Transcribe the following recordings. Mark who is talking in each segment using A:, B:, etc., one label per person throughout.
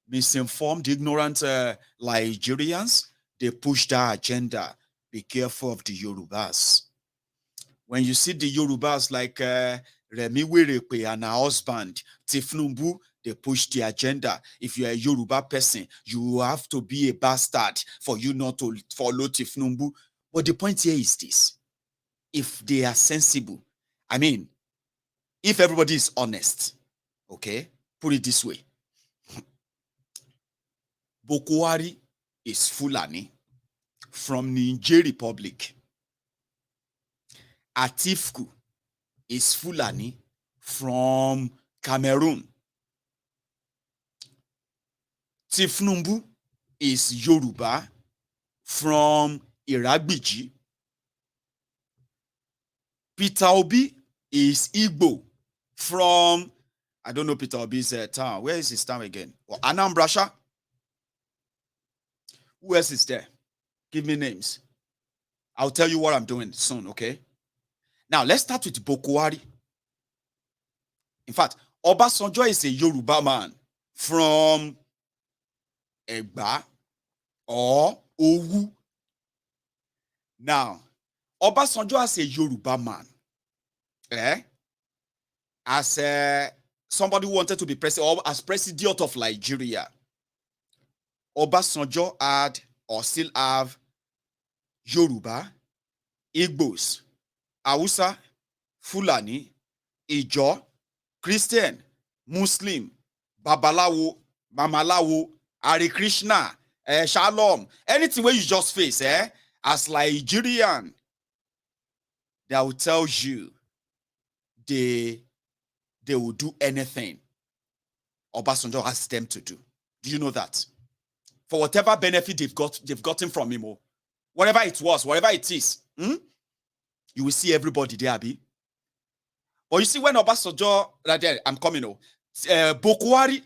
A: misinformed, ignorant Nigerians, they push that agenda. Be careful of the Yorubas. When you see the Yorubas like Remi Werepe and her husband, Tifnumbu, they push the agenda. If you're a Yoruba person, you have to be a bastard for you not to follow Tifnumbu. But the point here is this. If they are sensible, I mean, if everybody is honest, okay, put it this way. Bokwari is Fulani from Niger Republic. Atifku is Fulani from Cameroon. Tifnumbu is Yoruba from Iragbiji. Peter Obi is Igbo from, I don't know Peter Obi's town. Where is his town again? Or Anambra. Who else is there? Give me names. I'll tell you what I'm doing soon, okay? Now, let's start with Bokwari. In fact, Obasanjo is a Yoruba man from Egba or Owu. Now, Obasanjo as a Yoruba man, as somebody who wanted to be president, or as president of Nigeria, Obasanjo had or still have Yoruba, Igbos, Hausa, Fulani, Ijo, Christian, Muslim, Babalawo, Mamalawo, Hare Krishna, Shalom, anything where you just face, as Nigerian, they will tell you they will do anything Obasanjo asks them to do. Do you know that? For whatever benefit they've gotten from him, whatever it was, whatever it is, you will see everybody there, Abi. But you see, when Obasanjo, right there, I'm coming, Bokwari,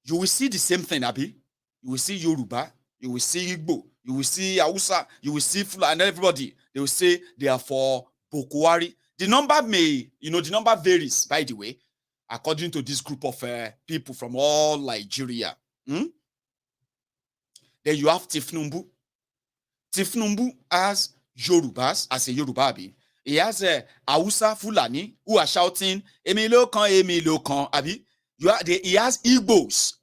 A: you will see the same thing, Abi. You will see Yoruba, you will see Igbo, you will see Hausa, you will see Fulani, and everybody. They will say they are for Bokwari. The number the number varies, by the way, according to this group of people from all Nigeria. Then you have Tifnumbu. Tifnumbu has Yorubas, as a Yoruba Abi. He has Hausa, Fulani, who are shouting, Emilo kan, Abi. He has Igbos,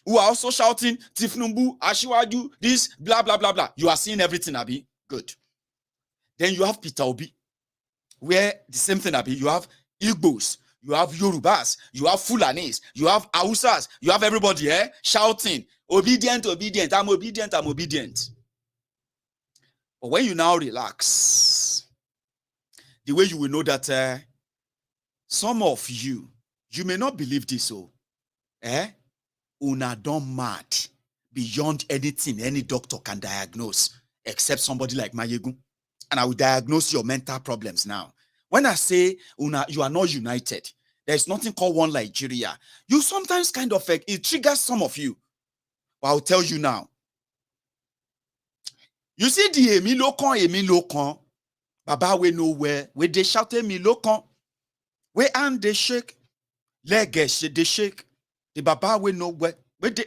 A: who are also shouting, Tifnumbu, Ashiwaju, this, blah, blah, blah, blah. You are seeing everything, Abi. Good. Then you have Peter Obi, where the same thing, Abi. You have Igbos, you have Yorubas, you have Fulanis, you have Hausas, you have everybody shouting, obedient, obedient, I'm obedient, I'm obedient. But when you now relax, the way you will know that some of you may not believe this, una don mad beyond anything any doctor can diagnose, except somebody like Mayegun. And I will diagnose your mental problems now. When I say you are not united, there's nothing called one Nigeria. You sometimes kind of, it triggers some of you. But I'll tell you now. You see the Emi Baba we nowhere, where they shout Emi Lokan, where and they shake, leg they shake, the Baba we nowhere, where they,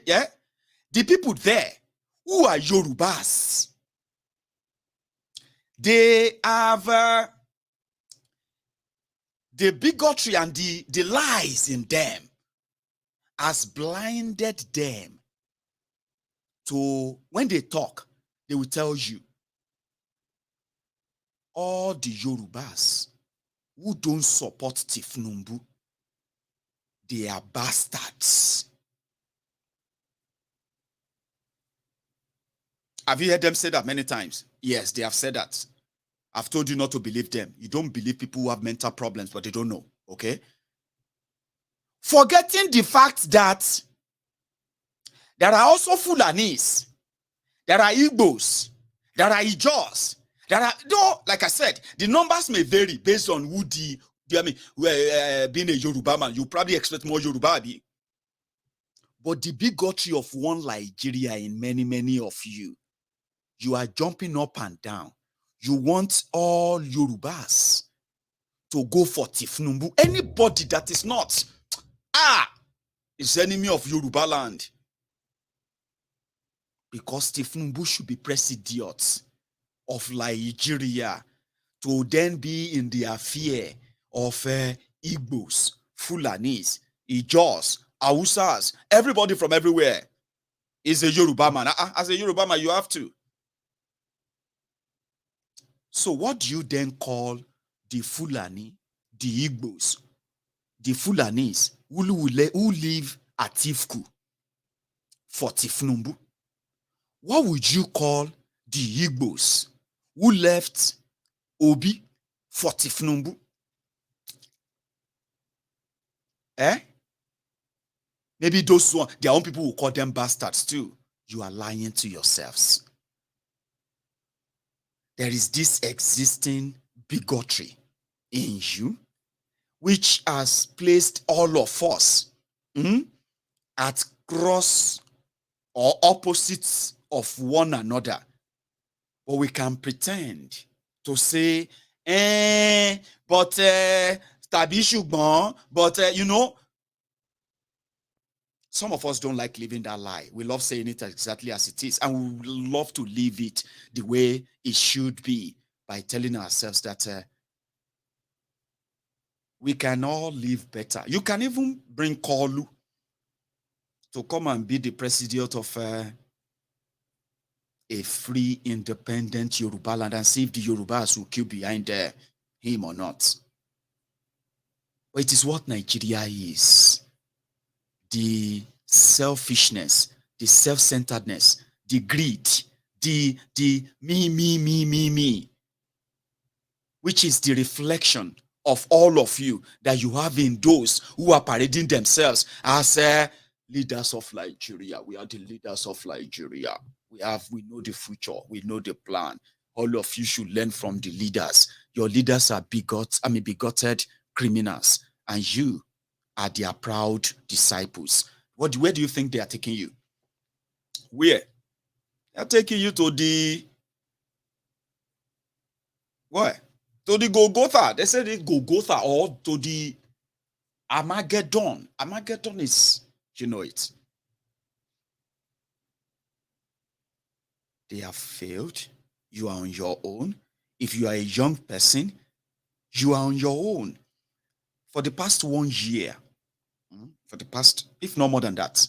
A: the people there who are Yorubas, they have the bigotry and the lies in them has blinded them to, when they talk, they will tell you, all the Yorubas who don't support Tifnumbu, they are bastards. Have you heard them say that many times? Yes, they have said that. I've told you not to believe them. You don't believe people who have mental problems, but they don't know, okay? Forgetting the fact that there are also Fulanis, there are Igbos, there are Ijos, there are, like I said, the numbers may vary based on who being a Yoruba man, you probably expect more Yoruba. But the bigotry of one Nigeria in many, many of you, you are jumping up and down. You want all Yorubas to go for Tifnumbu. Anybody that is not, is enemy of Yoruba land. Because Tinubu should be president of Nigeria to then be in the affair of Igbos, Fulanis, Ijos, Hausas, everybody from everywhere is a Yoruba man. As a Yoruba man, you have to. So what do you then call the Fulani, the Igbos, the Fulanis who live at Tifku for Tifnumbu? What would you call the Igbos who left Obi for Tifnumbu? Maybe those one, their own people will call them bastards too. You are lying to yourselves. There is this existing bigotry in you, which has placed all of us at cross or opposites of one another. But we can pretend to say, but tàbí ṣùgbọ́n, but some of us don't like living that lie. We love saying it exactly as it is, and we love to live it the way it should be by telling ourselves that we can all live better. You can even bring Kolu to come and be the president of a free, independent Yoruba land and see if the Yorubas will queue behind him or not. But it is what Nigeria is. The selfishness, the self-centeredness, the greed, the me, which is the reflection of all of you that you have in those who are parading themselves as leaders of Nigeria. We are the leaders of Nigeria. We know the future. We know the plan. All of you should learn from the leaders. Your leaders are bigoted criminals, and you are their proud disciples. Where do you think they are taking you? Where? They are taking you to the where? To the Golgotha. They said it Golgotha, or to the Armageddon. Armageddon is, you know it. They have failed. You are on your own. If you are a young person, you are on your own. For the past 1 year, if not more than that,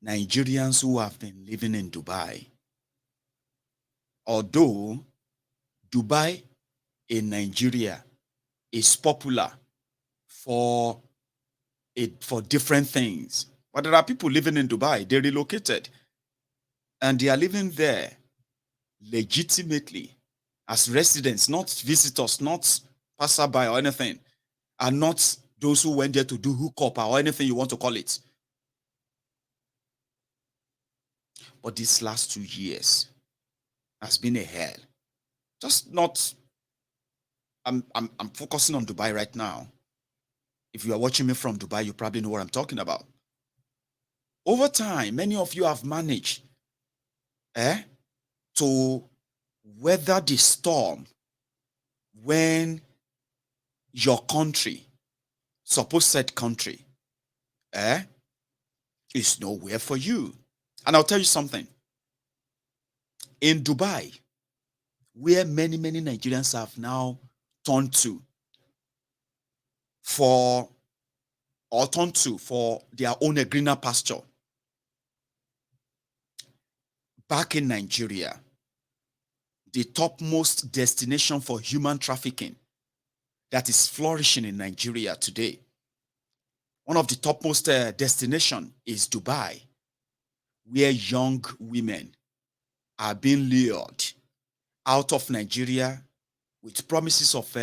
A: Nigerians who have been living in Dubai, although Dubai in Nigeria is popular for different things, but there are people living in Dubai, they relocated, and they are living there legitimately as residents, not visitors, not passerby or anything, and not those who went there to do hookup or anything you want to call it. But these last 2 years has been a hell. Just not. I'm focusing on Dubai right now. If you are watching me from Dubai, you probably know what I'm talking about. Over time, many of you have managed to weather the storm when your country, supposed country, is nowhere for you. And I'll tell you something. In Dubai, where many Nigerians have now turned to for their own greener pasture, back in Nigeria, the topmost destination for human trafficking that is flourishing in Nigeria today, one of the topmost destination is Dubai, where young women are being lured out of Nigeria with promises of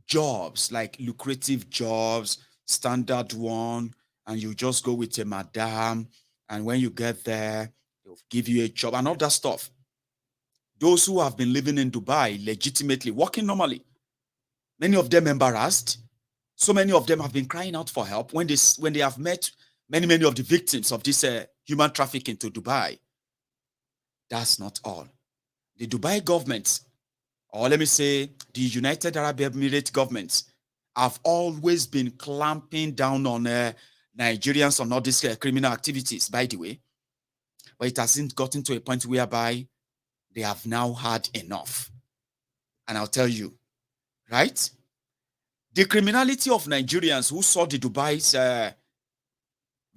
A: jobs, like lucrative jobs, standard one, and you just go with a madam, and when you get there, they'll give you a job and all that stuff. Those who have been living in Dubai legitimately, working normally, many of them embarrassed. So many of them have been crying out for help when they have met many of the victims of this human trafficking to Dubai. That's not all. The Dubai government, or let me say the United Arab Emirates government, have always been clamping down on Nigerians on all these criminal activities, by the way. But it hasn't gotten to a point whereby they have now had enough. And I'll tell you, right? The criminality of Nigerians who saw the Dubai's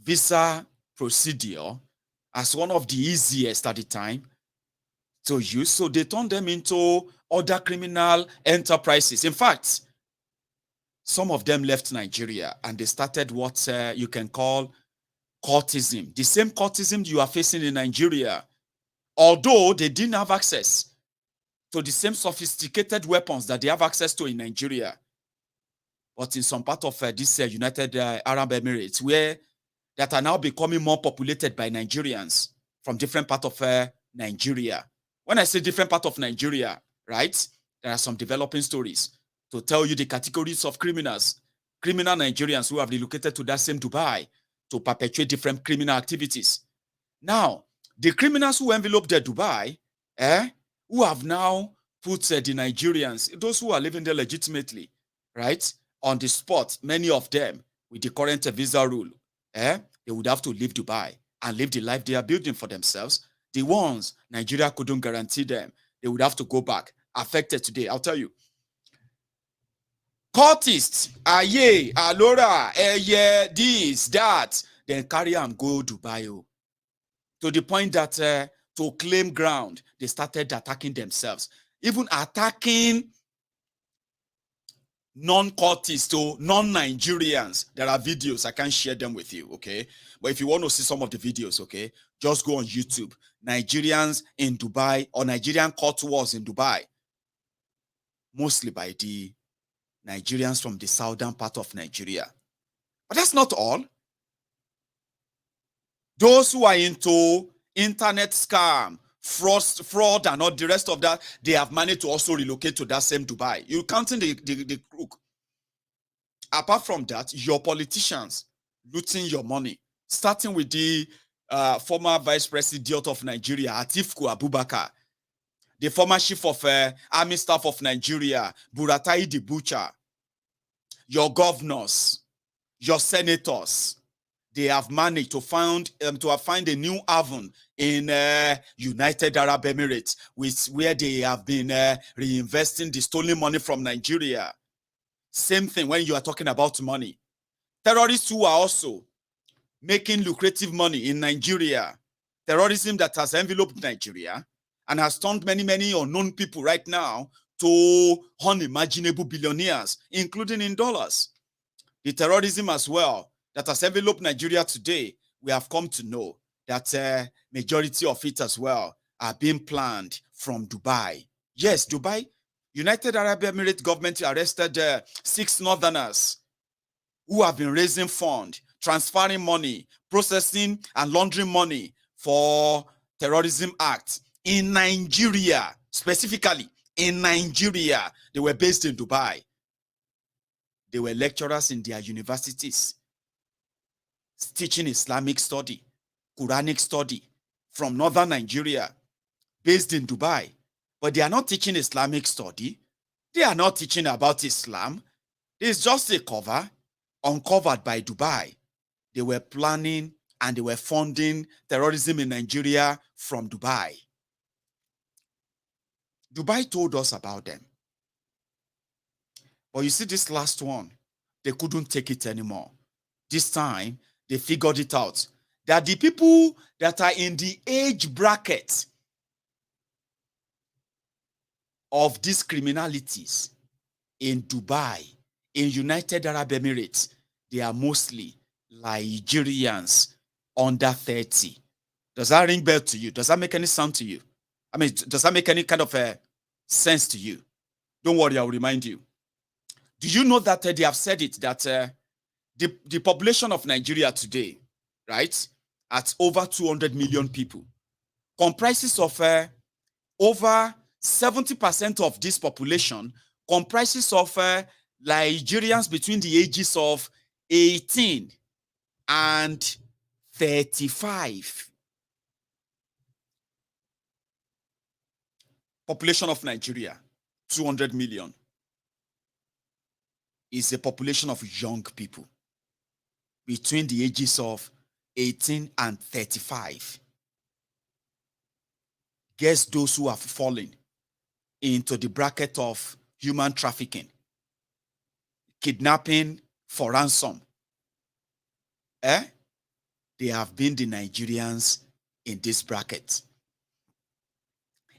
A: visa procedure as one of the easiest at the time to use, so they turned them into other criminal enterprises. In fact, some of them left Nigeria and they started what you can call courtism. The same courtism you are facing in Nigeria, although they didn't have access to the same sophisticated weapons that they have access to in Nigeria. But in some part of this United Arab Emirates, where that are now becoming more populated by Nigerians from different parts of Nigeria. When I say different part of Nigeria, right, there are some developing stories to tell you the categories of criminals, criminal Nigerians who have relocated to that same Dubai to perpetuate different criminal activities. Now, the criminals who envelop the Dubai, who have now put the Nigerians, those who are living there legitimately, right, on the spot, many of them with the current visa rule, they would have to leave Dubai and live the life they are building for themselves. The ones Nigeria couldn't guarantee them, they would have to go back. Affected today, I'll tell you. Cultists, aye, alora, eye, this, that, then carry and go Dubai. Oh. To the point that to claim ground, they started attacking themselves, even attacking non-cultists to non-Nigerians. There are videos, I can't share them with you, okay? But if you want to see some of the videos, okay, just go on YouTube. Nigerians in Dubai, or Nigerian cult wars in Dubai, mostly by the Nigerians from the southern part of Nigeria. But that's not all. Those who are into internet scam, fraud, and all the rest of that, they have managed to also relocate to that same Dubai. You're counting the crook. Apart from that, your politicians looting your money, starting with the former vice president of Nigeria, Atiku Abubakar, the former chief of army staff of Nigeria, Buratai the Butcher, your governors, your senators. They have managed to find a new haven in United Arab Emirates, where they have been reinvesting the stolen money from Nigeria. Same thing when you are talking about money. Terrorists who are also making lucrative money in Nigeria. Terrorism that has enveloped Nigeria and has turned many unknown people right now to unimaginable billionaires, including in dollars. The terrorism as well that has enveloped Nigeria today, we have come to know that majority of it as well are being planned from Dubai. Yes, Dubai, United Arab Emirates government arrested 6 northerners who have been raising funds, transferring money, processing and laundering money for terrorism acts in Nigeria, specifically in Nigeria. They were based in Dubai. They were lecturers in their universities, teaching Islamic study, Quranic study from northern Nigeria, based in Dubai. But they are not teaching Islamic study. They are not teaching about Islam. It's just a cover uncovered by Dubai. They were planning and they were funding terrorism in Nigeria from Dubai. Dubai told us about them. But you see this last one, they couldn't take it anymore. This time, they figured it out. That the people that are in the age bracket of these criminalities in Dubai, in United Arab Emirates, they are mostly Nigerians under 30. Does that ring bell to you? Does that make any sound to you? I mean, does that make any kind of sense to you? Don't worry, I'll remind you. Do you know that they have said it, that the population of Nigeria today, right, at over 200 million people, comprises of over 70% of this population comprises of Nigerians between the ages of 18 and 35. Population of Nigeria, 200 million. is a population of young people between the ages of 18 and 35. Guess those who have fallen into the bracket of human trafficking, kidnapping for ransom. They have been the Nigerians in this bracket.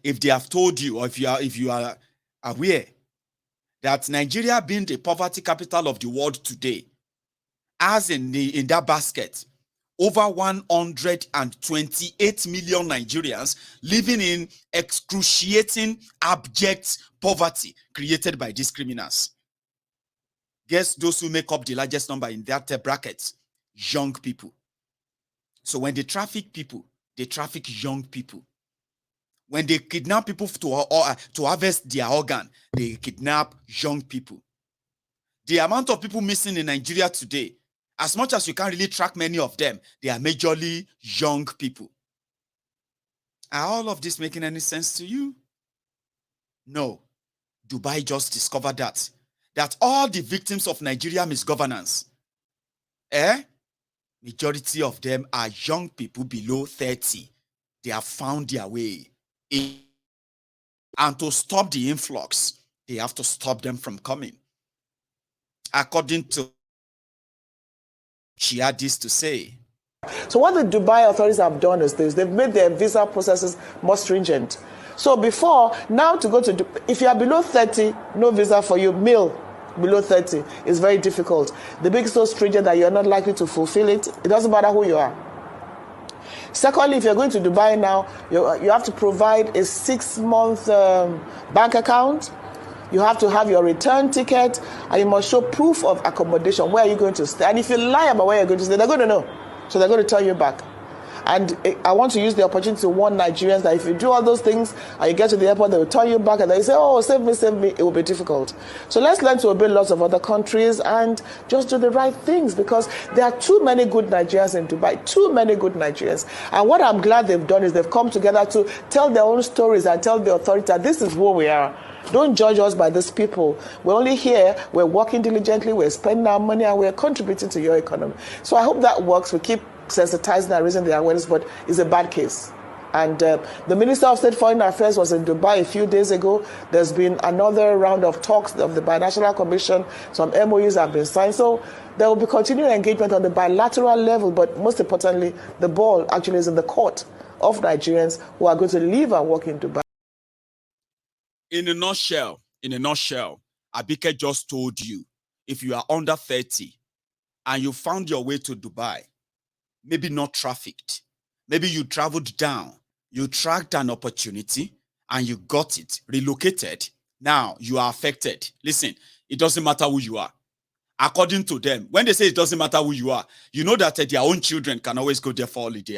A: If they have told you, or if you are aware that Nigeria being the poverty capital of the world today, as in that basket, over 128 million Nigerians living in excruciating, abject poverty created by these criminals. Guess those who make up the largest number in that bracket? Young people. So when they traffic people, they traffic young people. When they kidnap people to harvest their organ, they kidnap young people. The amount of people missing in Nigeria today, as much as you can't really track many of them, they are majorly young people. Are all of this making any sense to you? No. Dubai just discovered that all the victims of Nigeria misgovernance, majority of them are young people below 30. They have found their way in. And to stop the influx, they have to stop them from coming. According to, she had this to say.
B: So what the Dubai authorities have done is this: they've made their visa processes more stringent. So before, now to go to, if you are below 30, no visa for you, male below 30 is very difficult. The big so stringent that you're not likely to fulfill it. It doesn't matter who you are. Secondly, if you're going to Dubai now, you have to provide a 6-month bank account. You have to have your return ticket, and you must show proof of accommodation. Where are you going to stay? And if you lie about where you're going to stay, they're going to know. So they're going to tell you back. And I want to use the opportunity to warn Nigerians that if you do all those things and you get to the airport, they will turn you back and they say, oh, save me, save me. It will be difficult. So let's learn to obey laws of other countries and just do the right things, because there are too many good Nigerians in Dubai, too many good Nigerians. And what I'm glad they've done is they've come together to tell their own stories and tell the authority that this is who we are. Don't judge us by these people. We're only here, we're working diligently, we're spending our money, and we're contributing to your economy. So I hope that works. We keep sensitizing and raising the awareness, but it's a bad case. And the Minister of State Foreign Affairs was in Dubai a few days ago. There's been another round of talks of the Binational Commission. Some MOUs have been signed. So there will be continued engagement on the bilateral level, but most importantly, the ball actually is in the court of Nigerians who are going to live and work in Dubai.
A: In a nutshell, Abike just told you, if you are under 30 and you found your way to Dubai, maybe not trafficked, maybe you traveled down, you tracked an opportunity and you got it, relocated, now you are affected. Listen, it doesn't matter who you are. According to them, when they say it doesn't matter who you are, you know that their own children can always go there for holiday.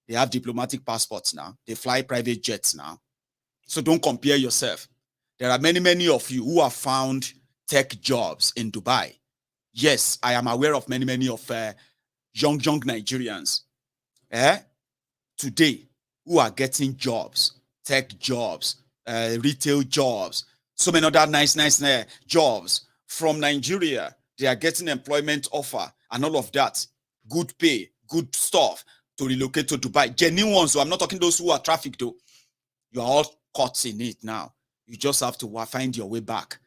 A: They have diplomatic passports now. They fly private jets now. So don't compare yourself. There are many, many of you who have found tech jobs in Dubai. Yes, I am aware of many, many of young Nigerians today who are getting jobs, tech jobs, retail jobs, so many other nice jobs from Nigeria. They are getting employment offer and all of that. Good pay, good stuff to relocate to Dubai. Genuine ones, so I'm not talking those who are trafficked though. You are all caught in it now. You just have to find your way back.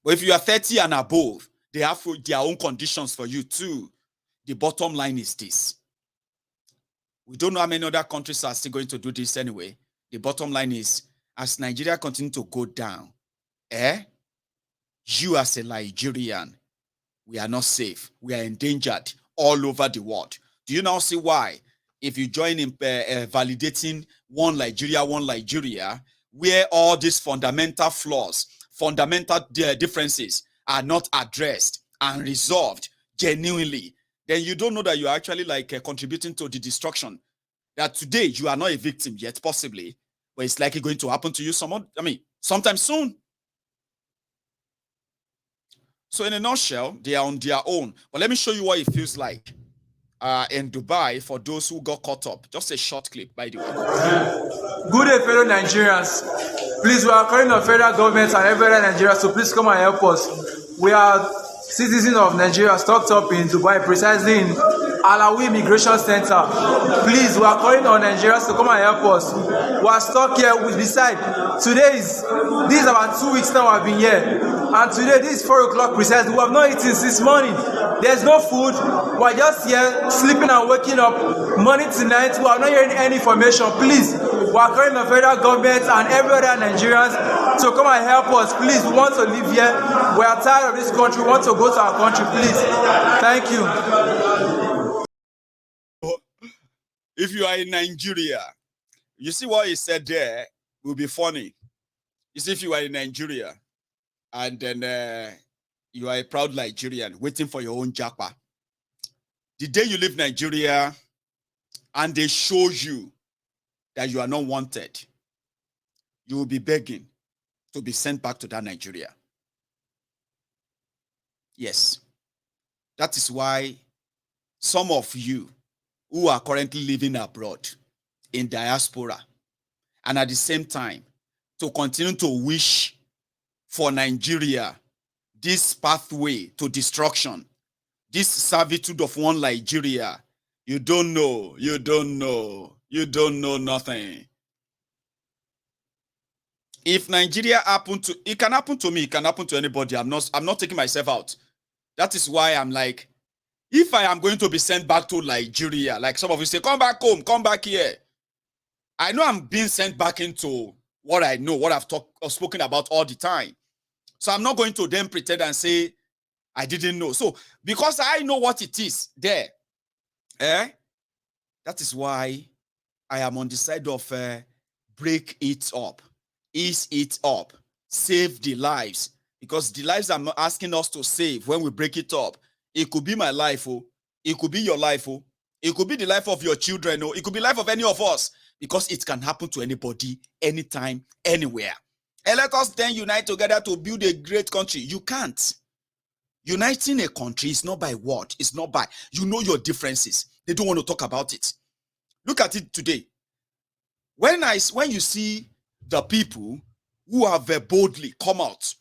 A: But if you are 30 and above, they have their own conditions for you too. The bottom line is this. We don't know how many other countries are still going to do this anyway. The bottom line is, as Nigeria continues to go down, you as a Nigerian, we are not safe. We are endangered all over the world. Do you now see why? If you join in validating one Nigeria, where all these fundamental flaws, fundamental differences are not addressed and resolved genuinely, then you don't know that you're actually contributing to the destruction. That today you are not a victim yet, possibly, but it's likely going to happen to you sometime soon. So in a nutshell, they are on their own. But let me show you what it feels like in Dubai for those who got caught up. Just a short clip, by the way.
C: Good day, fellow Nigerians. Please, we are calling on federal government and every other Nigeria to please come and help us. We are citizens of Nigeria stocked up in Dubai, precisely in Alawi Immigration Center. Please, we are calling on Nigerians to come and help us. We are stuck here. This is about 2 weeks now I've been here. And today, this is 4 o'clock precisely. We have not eaten since morning. There's no food. We're just here sleeping and waking up morning to night. We are not hearing any information. Please, we are calling on federal government and every other Nigerians to come and help us. Please, we want to live here. We are tired of this country. We want to go to our country. Please. Thank you.
A: If you are in Nigeria, you see what he said there will be funny. You see, if you are in Nigeria and then you are a proud Nigerian waiting for your own japa, the day you leave Nigeria and they show you that you are not wanted, you will be begging to be sent back to that Nigeria. Yes. That is why some of you who are currently living abroad in diaspora and at the same time to continue to wish for Nigeria this pathway to destruction, this servitude of one Nigeria, you don't know nothing. If Nigeria happened to, it can happen to me, it can happen to anybody. I'm not taking myself out. That is why I'm like, if I am going to be sent back to Nigeria, like some of you say, come back home, come back here. I know I'm being sent back into what I know, what I've spoken about all the time. So I'm not going to then pretend and say, I didn't know. So because I know what it is there, that is why I am on the side of break it up, ease it up, save the lives. Because the lives I'm asking us to save when we break it up, it could be my life, oh. It could be your life, oh. It could be the life of your children, oh. It could be the life of any of us. Because it can happen to anybody, anytime, anywhere. And let us then unite together to build a great country. You can't. Uniting a country is not by word. It's not by, you know your differences. They don't want to talk about it. Look at it today. When you see the people who have boldly come out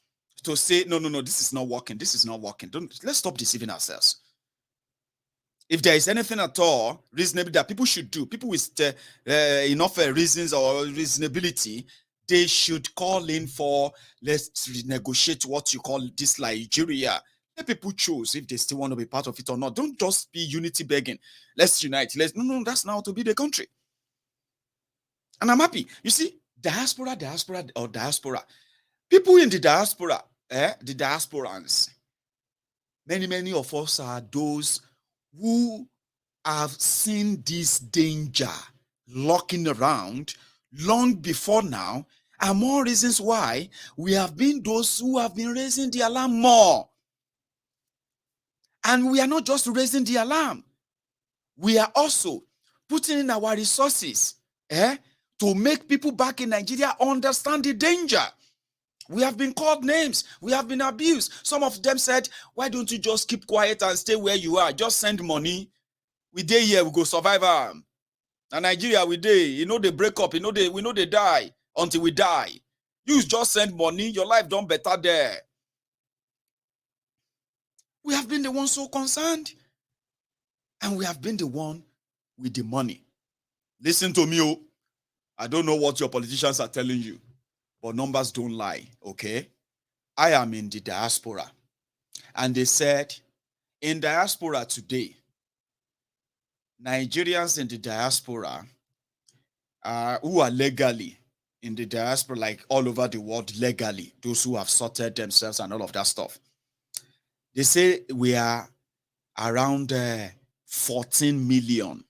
A: to say, no, this is not working. This is not working. Let's stop deceiving ourselves. If there is anything at all reasonable that people should do, people with enough reasons or reasonability, they should call in for, let's renegotiate what you call this Nigeria. Let people choose if they still want to be part of it or not. Don't just be unity begging. Let's unite. No, that's now to be the country. And I'm happy. You see, diaspora. People in the diaspora, the diasporans, many of us are those who have seen this danger lurking around long before now, and more reasons why we have been those who have been raising the alarm more. And we are not just raising the alarm. We are also putting in our resources to make people back in Nigeria understand the danger. We have been called names. We have been abused. Some of them said, why don't you just keep quiet and stay where you are? Just send money. We day here, we go survive. And Nigeria, we day, they break up, we know they die until we die. You just send money, your life done better there. We have been the ones so concerned. And we have been the one with the money. Listen to me, I don't know what your politicians are telling you, but numbers don't lie, okay? I am in the diaspora. And they said, in diaspora today, Nigerians in the diaspora who are legally in the diaspora, like all over the world legally, those who have sorted themselves and all of that stuff, they say we are around 14 million.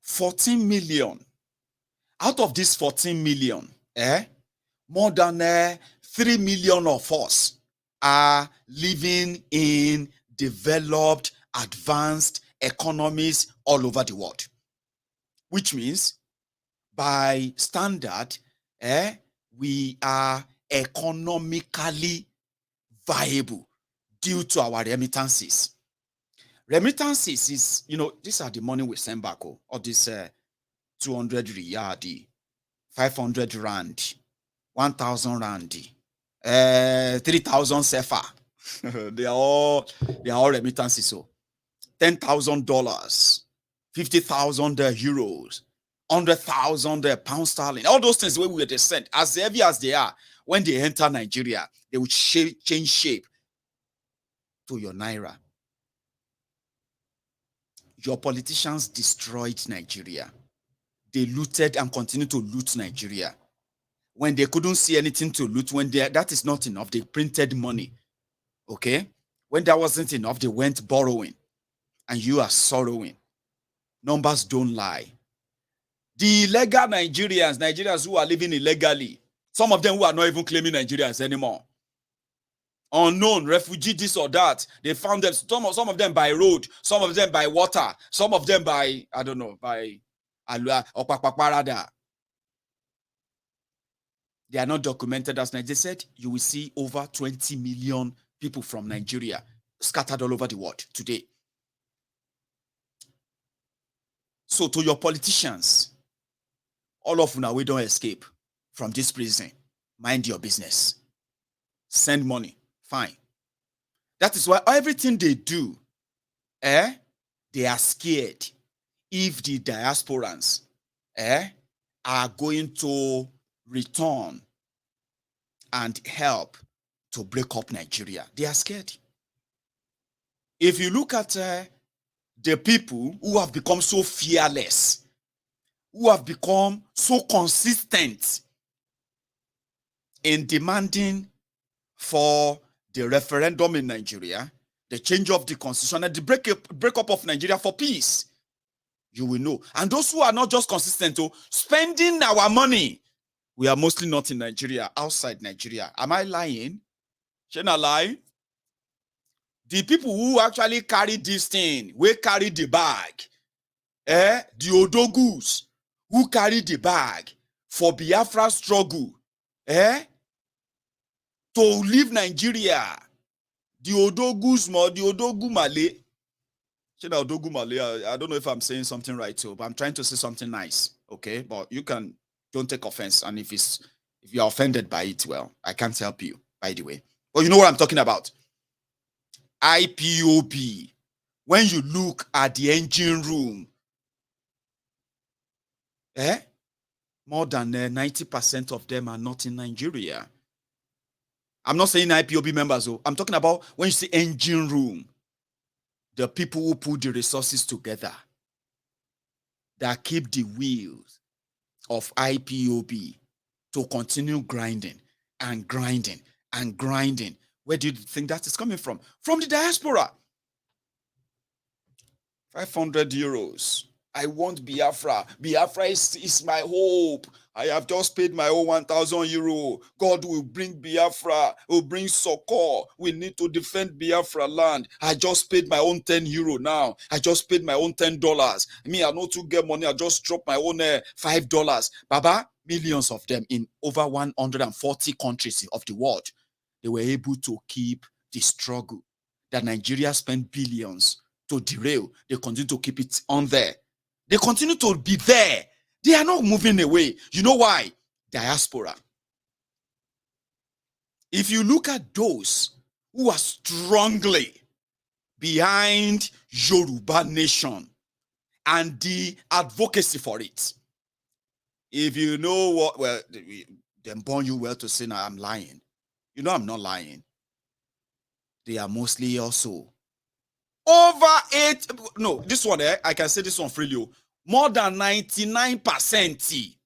A: 14 million. Out of this 14 million, more than 3 million of us are living in developed, advanced economies all over the world. Which means, by standard, we are economically viable due to our remittances. Remittances is, these are the money we send back, or this 200 riyadi, 500 rand, 1,000 rand, 3,000 sefa. they are all remittances. So $10,000, 50,000 euros, 100,000 pound sterling. All those things where we were sent, as heavy as they are, when they enter Nigeria, they will change shape to your naira. Your politicians destroyed Nigeria. They looted and continue to loot Nigeria. When they couldn't see anything to loot, that is not enough, they printed money. Okay? When that wasn't enough, they went borrowing. And you are sorrowing. Numbers don't lie. The illegal Nigerians who are living illegally, some of them who are not even claiming Nigerians anymore. Unknown, refugee, this or that. They found them, some of them by road, some of them by water, some of them by, I don't know, by Okpakpaparada. They are not documented as Nigeria. They said you will see over 20 million people from Nigeria scattered all over the world today. So to your politicians, all of you, we don't escape from this prison. Mind your business. Send money. Fine. That is why everything they do, they are scared if the diasporans are going to return and help to break up Nigeria. They are scared. If you look at the people who have become so fearless, who have become so consistent in demanding for the referendum in Nigeria, the change of the constitution, and the breakup of Nigeria for peace, you will know. And those who are not just consistent, spending our money, we are mostly not in Nigeria, outside Nigeria. Am I lying? Shouldn't I lie? The people who actually carry this thing, we carry the bag, the odogus who carry the bag for Biafra struggle, to leave Nigeria, the odogus, the odogu Malay. Odogu Malay, I don't know if I'm saying something right too, but I'm trying to say something nice, okay? But you don't take offense, and if you're offended by it, well, I can't help you, by the way. But you know what I'm talking about. IPOB. When you look at the engine room, more than 90% of them are not in Nigeria. I'm not saying IPOB members, I'm talking about when you say engine room, the people who put the resources together that keep the wheels of IPOB to continue grinding and grinding and grinding. Where do you think that is coming from? From the diaspora. 500 euros. I want Biafra. Biafra is my hope. I have just paid my own 1,000 euro. God will bring Biafra, will bring succor. We need to defend Biafra land. I just paid my own 10 euro now. I just paid my own $10. Me, I know to get money. I just dropped my own $5. Baba, millions of them in over 140 countries of the world. They were able to keep the struggle that Nigeria spent billions to derail. They continue to keep it on there. They continue to be there. They are not moving away. You know why? Diaspora. If you look at those who are strongly behind Yoruba nation and the advocacy for it, if you know what, well, then born you well to say, now I'm lying. You know I'm not lying. They are mostly also this one, I can say this one freely. More than 99%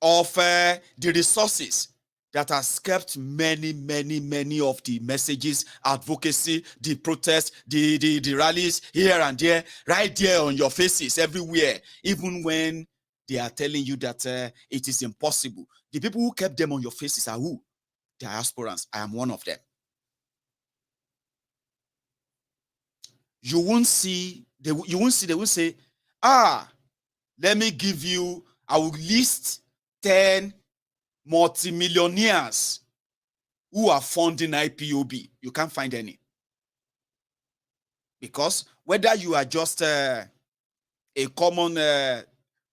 A: of the resources that has kept many of the messages, advocacy, the protests, the rallies here and there, right there on your faces everywhere, even when they are telling you that it is impossible. The people who kept them on your faces are who? Diasporans. I am one of them. You won't see, they will say, let me give you, I will list 10 multimillionaires who are funding IPOB. You can't find any. Because whether you are just a common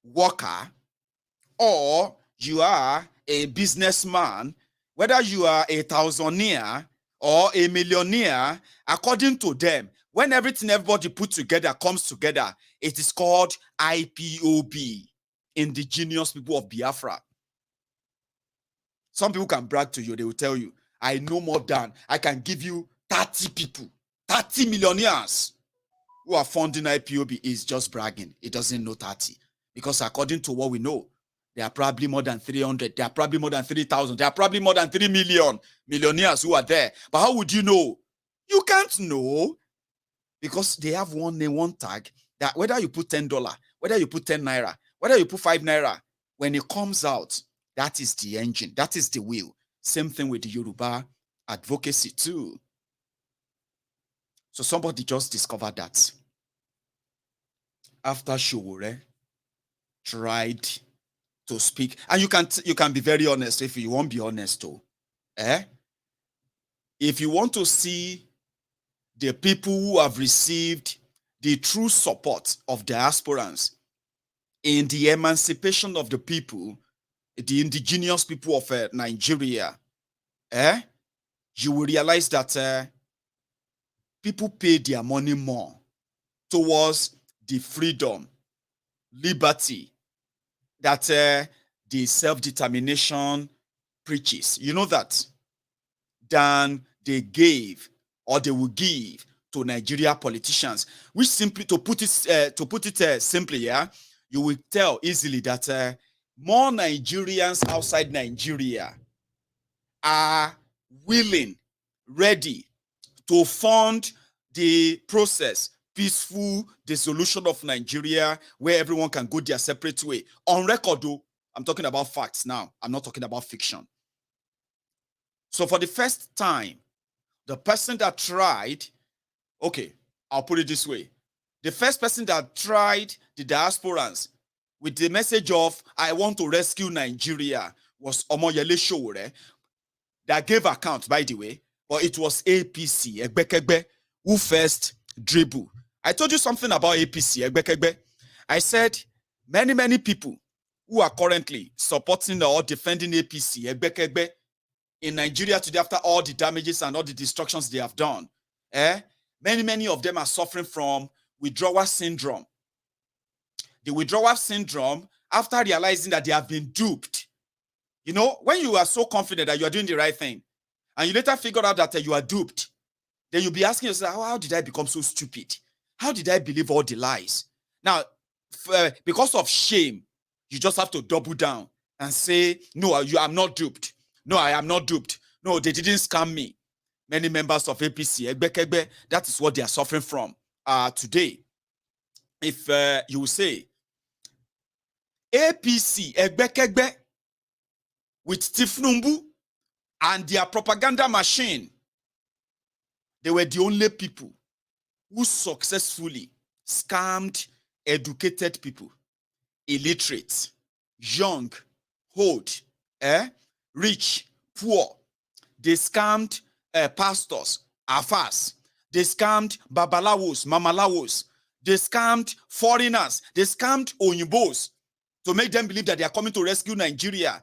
A: worker or you are a businessman, whether you are a thousandaire or a millionaire, according to them, when everything everybody put together comes together, it is called IPOB, Indigenous People of Biafra. Some people can brag to you, they will tell you, I know more than, I can give you 30 people, 30 millionaires who are funding IPOB. Is just bragging. It doesn't know 30. Because according to what we know, there are probably more than 300, there are probably more than 3,000, there are probably more than 3 million millionaires who are there. But how would you know? You can't know, because they have one name, one tag, that whether you put $10, whether you put 10 naira, whether you put 5 naira, when it comes out, that is the engine, that is the wheel. Same thing with the Yoruba advocacy too. So somebody just discovered that after Showore tried to speak, and you can be very honest if you won't be honest too. If you want to see the people who have received the true support of diasporans in the emancipation of the people, the indigenous people of Nigeria, you will realize that people pay their money more towards the freedom, liberty that the self-determination preaches. You know that? Than they gave or they will give to Nigeria politicians, which simply, to put it simply, you will tell easily that more Nigerians outside Nigeria are willing, ready to fund the process, peaceful dissolution of Nigeria, where everyone can go their separate way. On record, though, I'm talking about facts now. I'm not talking about fiction. So for the first time, the person that tried, okay, I'll put it this way. The first person that tried the diasporans with the message of, I want to rescue Nigeria, was Omoyele Sowore, that gave account, by the way, but it was APC, Egbekegbe, who first dribble. I told you something about APC, Egbekegbe. I said, many people who are currently supporting or defending APC, Egbekegbe, in Nigeria today, after all the damages and all the destructions they have done, many of them are suffering from withdrawal syndrome. The withdrawal syndrome, after realizing that they have been duped. You know, when you are so confident that you are doing the right thing, and you later figure out that you are duped, then you'll be asking yourself, how did I become so stupid? How did I believe all the lies? Now, because of shame, you just have to double down and say, no, I'm not duped. No, I am not duped. No, they didn't scam me. Many members of APC, Egbekegbe, that is what they are suffering from today. If you will say, APC, Egbekegbe, with Tifnumbu and their propaganda machine, they were the only people who successfully scammed educated people, illiterate, young, old, rich, poor. They scammed pastors, afas. They scammed babalawos, mamalawos. They scammed foreigners. They scammed Onyibos to make them believe that they are coming to rescue Nigeria.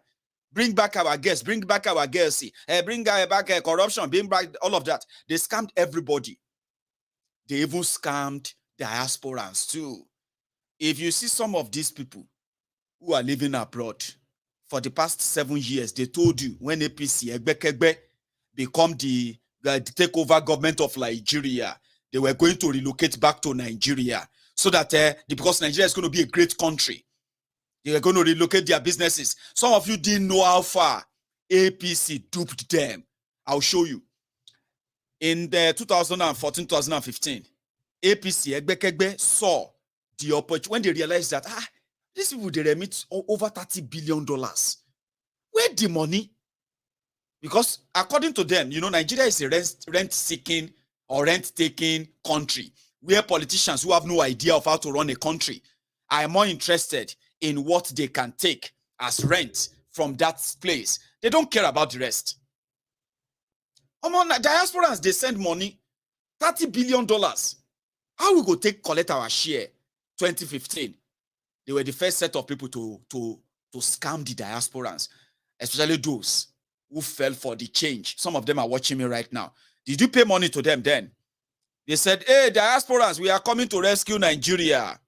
A: Bring back our girls, bring back our girls, bring back corruption, bring back all of that. They scammed everybody. They even scammed diasporans too. If you see some of these people who are living abroad, for the past 7 years, they told you when APC, Egbekegbe, become the takeover government of Nigeria, they were going to relocate back to Nigeria so that because Nigeria is going to be a great country, they were going to relocate their businesses. Some of you didn't know how far APC duped them. I'll show you. In the 2014-2015, APC, Egbekegbe, saw the opportunity when they realized that these people, they remit over $30 billion. Where the money? Because according to them, you know, Nigeria is a rent-seeking or rent-taking country where politicians who have no idea of how to run a country are more interested in what they can take as rent from that place. They don't care about the rest. Diasporans, they send money, $30 billion. How we go collect our share? 2015. They were the first set of people to to scam the diasporans, especially those who fell for the change. Some of them are watching me right now. Did you pay money to them then? They said, hey, diasporans, we are coming to rescue Nigeria.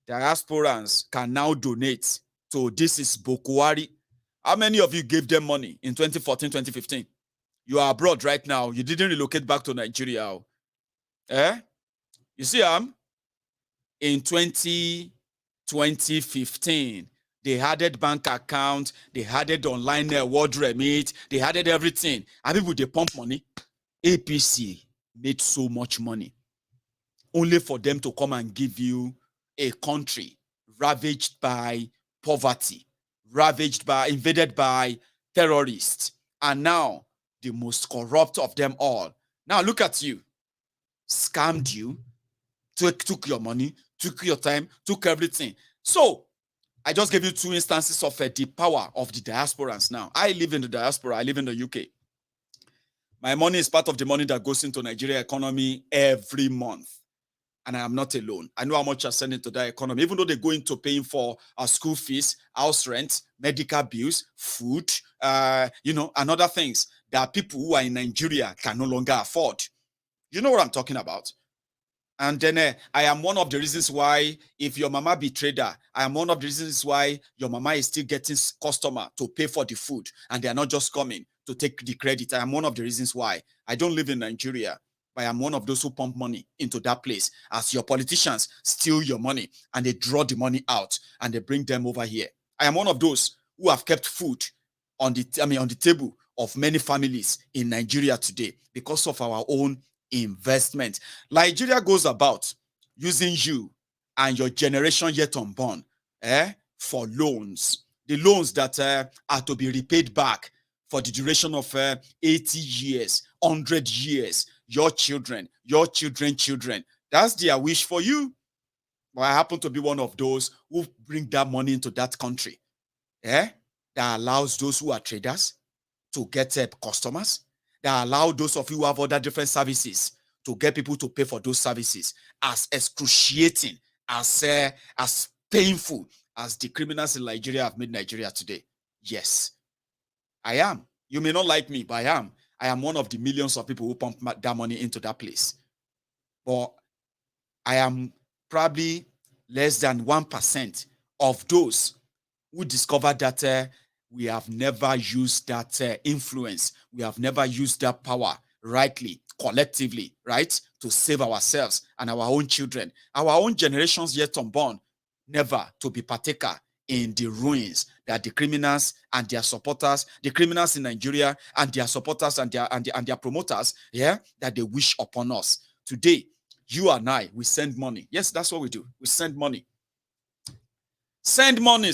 A: Diasporans can now donate to This Is Bokuwari. How many of you gave them money in 2014, 2015? You are abroad right now. You didn't relocate back to Nigeria. You see, in 2015, they added bank account, they added online word remit, they added everything. And people, they pump money. APC made so much money only for them to come and give you a country ravaged by poverty, invaded by terrorists, and now the most corrupt of them all. Now look at you. Scammed you, took your money, took your time, took everything. So I just gave you two instances of the power of the diasporans now. I live in the diaspora. I live in the UK. My money is part of the money that goes into Nigeria economy every month. And I am not alone. I know how much I send into that economy, even though they go into paying for our school fees, house rent, medical bills, food, and other things that people who are in Nigeria can no longer afford. You know what I'm talking about? And then I am one of the reasons why, if your mama be trader, I am one of the reasons why your mama is still getting customer to pay for the food, and they are not just coming to take the credit. I am one of the reasons why. I don't live in Nigeria, but I am one of those who pump money into that place, as your politicians steal your money and they draw the money out and they bring them over here. I am one of those who have kept food on the table of many families in Nigeria today because of our own investment. Nigeria goes about using you and your generation yet unborn for loans. The loans that are to be repaid back for the duration of 80 years, 100 years. Your children, your children. That's their wish for you. But I happen to be one of those who bring that money into that country. That allows those who are traders to get customers, that allow those of you who have other different services to get people to pay for those services. As excruciating, as painful as the criminals in Nigeria have made Nigeria today. Yes, I am. You may not like me, but I am. I am one of the millions of people who pump that money into that place. But I am probably less than 1% of those who discovered that we have never used that influence. We have never used that power rightly, collectively, right? To save ourselves and our own children, our own generations yet unborn, never to be partaker in the ruins that the criminals and their supporters, the criminals in Nigeria and their supporters and their promoters, that they wish upon us. Today, you and I, we send money. Yes, that's what we do. We send money. Send money.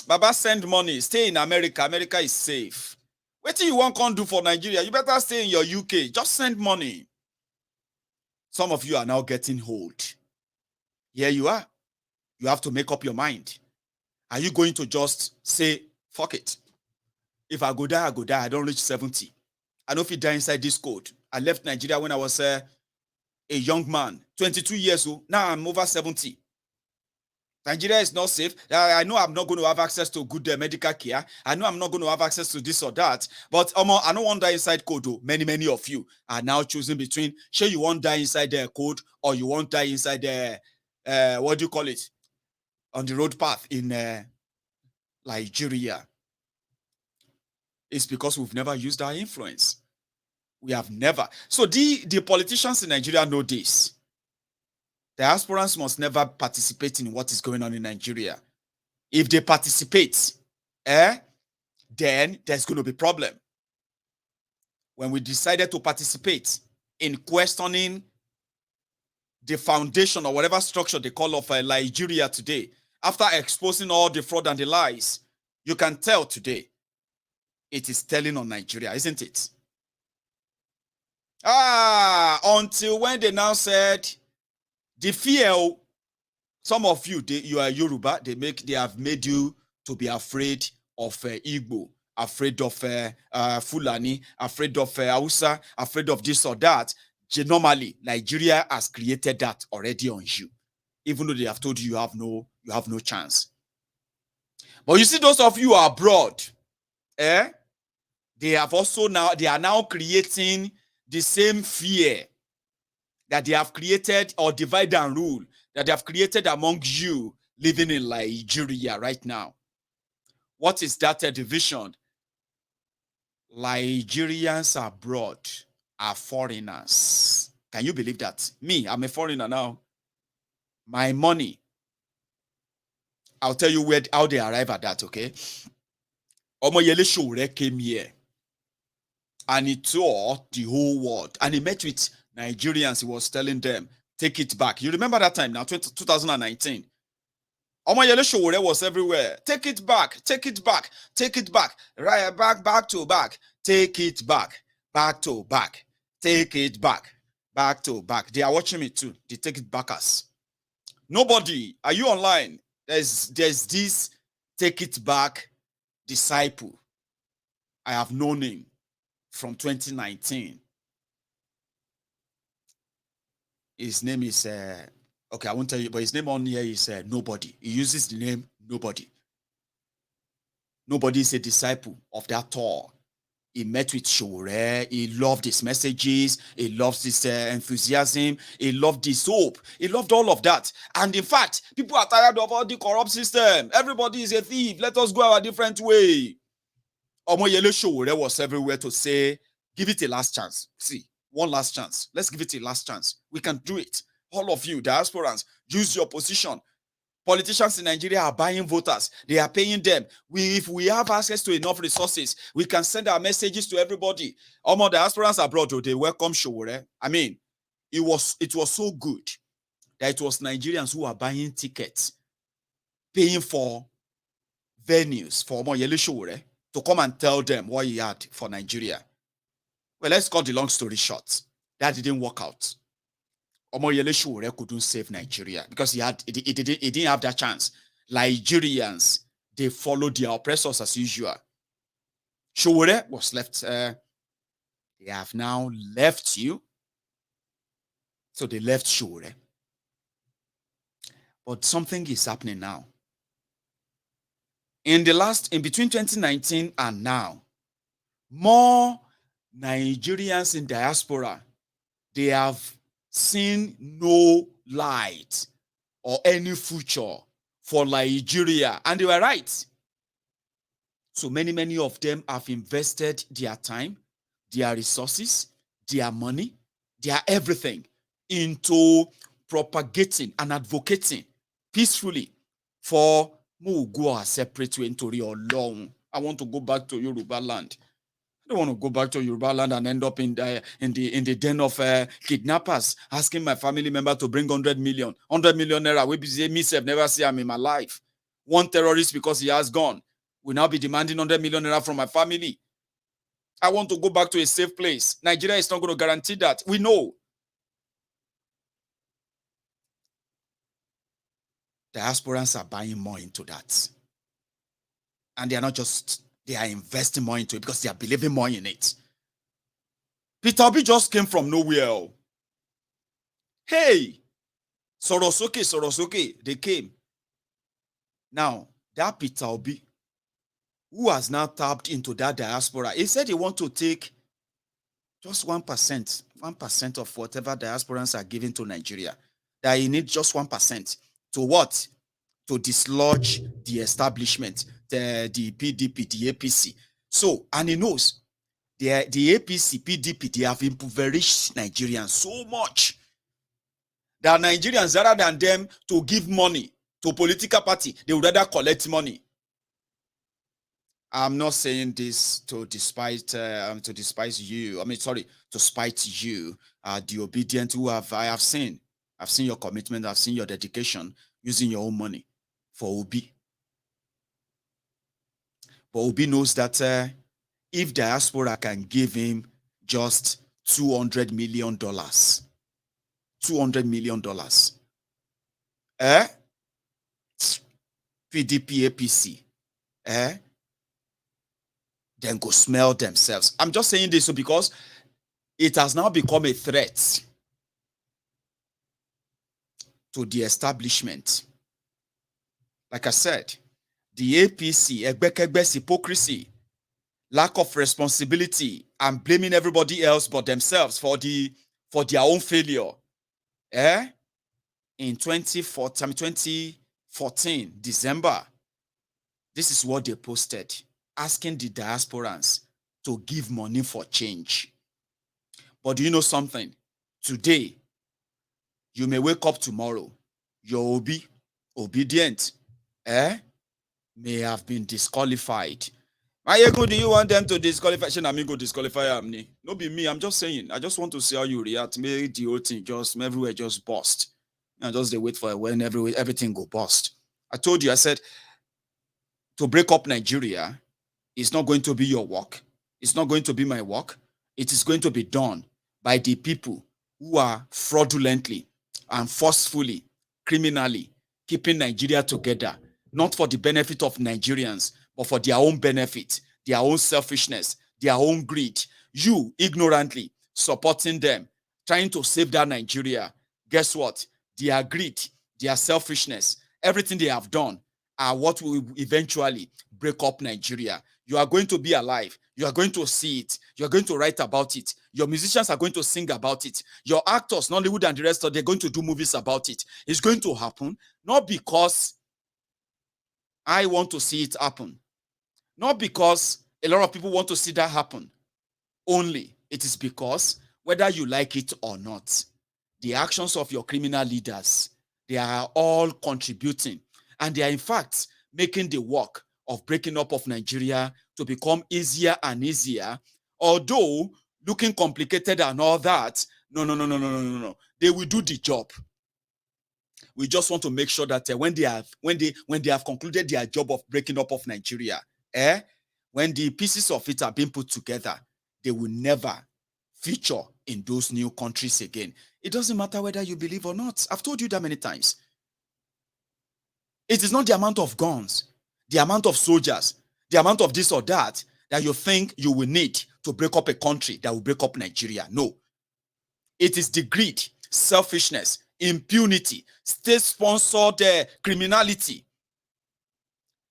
A: Baba, send money. Stay in America. America is safe. What do you want to do for Nigeria? You better stay in your UK. Just send money. Some of you are now getting old. Here you are. You have to make up your mind. Are you going to just say, fuck it? If I go die, I go die. I don't reach 70. I don't fit die inside this code. I left Nigeria when I was a young man, 22 years old. Now I'm over 70. Nigeria is not safe. I know I'm not going to have access to good medical care. I know I'm not going to have access to this or that. But I don't want to die inside code. Though. Many of you are now choosing between, sure, you won't die inside the code or you won't die inside the, what do you call it? On the road path in Nigeria. It's because we've never used our influence. We have never. So the politicians in Nigeria know this. Diasporans must never participate in what is going on in Nigeria. If they participate, then there's going to be a problem. When we decided to participate in questioning the foundation or whatever structure they call of Nigeria today, after exposing all the fraud and the lies, you can tell today it is telling on Nigeria, isn't it? Until when they now said, the fear, some of you, you are Yoruba, they have made you to be afraid of Igbo, afraid of Fulani, afraid of Hausa, afraid of this or that. Normally, Nigeria has created that already on you, even though they have told you you have no chance. But you see, those of you who are abroad, they are now creating the same fear that they have created, or divide and rule that they have created among you living in Nigeria right now. What is that division? Nigerians abroad are foreigners. Can you believe that? Me, I'm a foreigner now. My money, I'll tell you how they arrive at that, okay? Omoyele Sowore came here and he toured the whole world and he met with Nigerians. He was telling them, take it back. You remember that time now, 2019. Omoyele Sowore was everywhere. Take it back, take it back, take it back. Right back to back. Take it back to back. Take it back to back. They are watching me too. They take it backers. Nobody, are you online? There's this take it back disciple. I have known him from 2019. His name is okay, I won't tell you, but his name on here is Nobody. He uses the name Nobody. Nobody is a disciple of that tour. He met with Sowore. He loved his messages. He loves his enthusiasm. He loved his hope. He loved all of that. And in fact, people are tired of all the corrupt system. Everybody is a thief. Let us go our different way. Omoyele Sowore was everywhere to say, give it a last chance. See, one last chance. Let's give it a last chance. We can do it. All of you, diasporans, use your position. Politicians in Nigeria are buying voters. They are paying them. If we have access to enough resources, we can send our messages to everybody. All the diasporans abroad, they welcome Sowore. I mean, it was so good that it was Nigerians who are buying tickets, paying for venues for Omoyele Sowore to come and tell them what he had for Nigeria. Well, let's cut the long story short. That didn't work out. Omoyele Sowore couldn't save Nigeria because he didn't have that chance. Nigerians, they followed their oppressors as usual. Sowore was left. They have now left you. So they left Sowore. But something is happening now. In between 2019 and now, more Nigerians in diaspora, they have seen no light or any future for Nigeria. And they were right. So many of them have invested their time, their resources, their money, their everything into propagating and advocating peacefully for Mugu separate into Olorun. I want to go back to Yoruba land. I don't want to go back to Yoruba land and end up in the den of kidnappers, asking my family member to bring 100 million naira. We say me have never see him in my life. One terrorist because he has gone will now be demanding 100 million naira from my family. I want to go back to a safe place. Nigeria is not going to guarantee that. We know. Diasporans are buying more into that. And they are not just, they are investing more into it because they are believing more in it. Peter Obi just came from nowhere. Hey, Sorosoke, they came. Now, that Peter Obi, who has now tapped into that diaspora, he said he want to take just 1% of whatever diasporans are giving to Nigeria. That he needs just 1%. To what? To dislodge the establishment, the PDP, the APC. So, and he knows the APC, PDP, they have impoverished Nigerians so much that Nigerians, rather than them to give money to a political party, they would rather collect money. I'm not saying this to despise you. I mean, sorry, to spite you, the obedient who I have seen your commitment, I've seen your dedication using your own money for Obi. But Obi knows that if diaspora can give him just $200 million, $200 million, PDP, APC, then go smell themselves. I'm just saying this because it has now become a threat to the establishment. Like I said, the APC, Egbekegbe's hypocrisy, lack of responsibility, and blaming everybody else but themselves for their own failure. In 2014, December, this is what they posted, asking the diasporans to give money for change. But do you know something? Today, you may wake up tomorrow, your obedient, may have been disqualified. Do you want them to disqualify? Shouldn't I mean go disqualify me? No be me. I'm just saying. I just want to see how you react. Maybe the whole thing just everywhere just bust. And just they wait for when everything go bust. I told you, I said, to break up Nigeria is not going to be your work. It's not going to be my work. It is going to be done by the people who are fraudulently and forcefully, criminally keeping Nigeria together, not for the benefit of Nigerians, but for their own benefit, their own selfishness, their own greed. You ignorantly supporting them, trying to save that Nigeria. Guess what? Their greed, their selfishness, everything they have done are what will eventually break up Nigeria. You are going to be alive. You are going to see it. You are going to write about it. Your musicians are going to sing about it. Your actors, Nollywood and the rest of them, they're going to do movies about it. It's going to happen, not because I want to see it happen, not because a lot of people want to see that happen. Only it is because whether you like it or not, the actions of your criminal leaders, they are all contributing, and they are in fact making the work of breaking up of Nigeria to become easier and easier, although looking complicated and all that. No. They will do the job. We just want to make sure that when they have concluded their job of breaking up of Nigeria, when the pieces of it are being put together, they will never feature in those new countries again. It doesn't matter whether you believe or not. I've told you that many times. It is not the amount of guns, the amount of soldiers, the amount of this or that you think you will need to break up a country that will break up Nigeria. No. It is the greed, selfishness, impunity, state-sponsored criminality,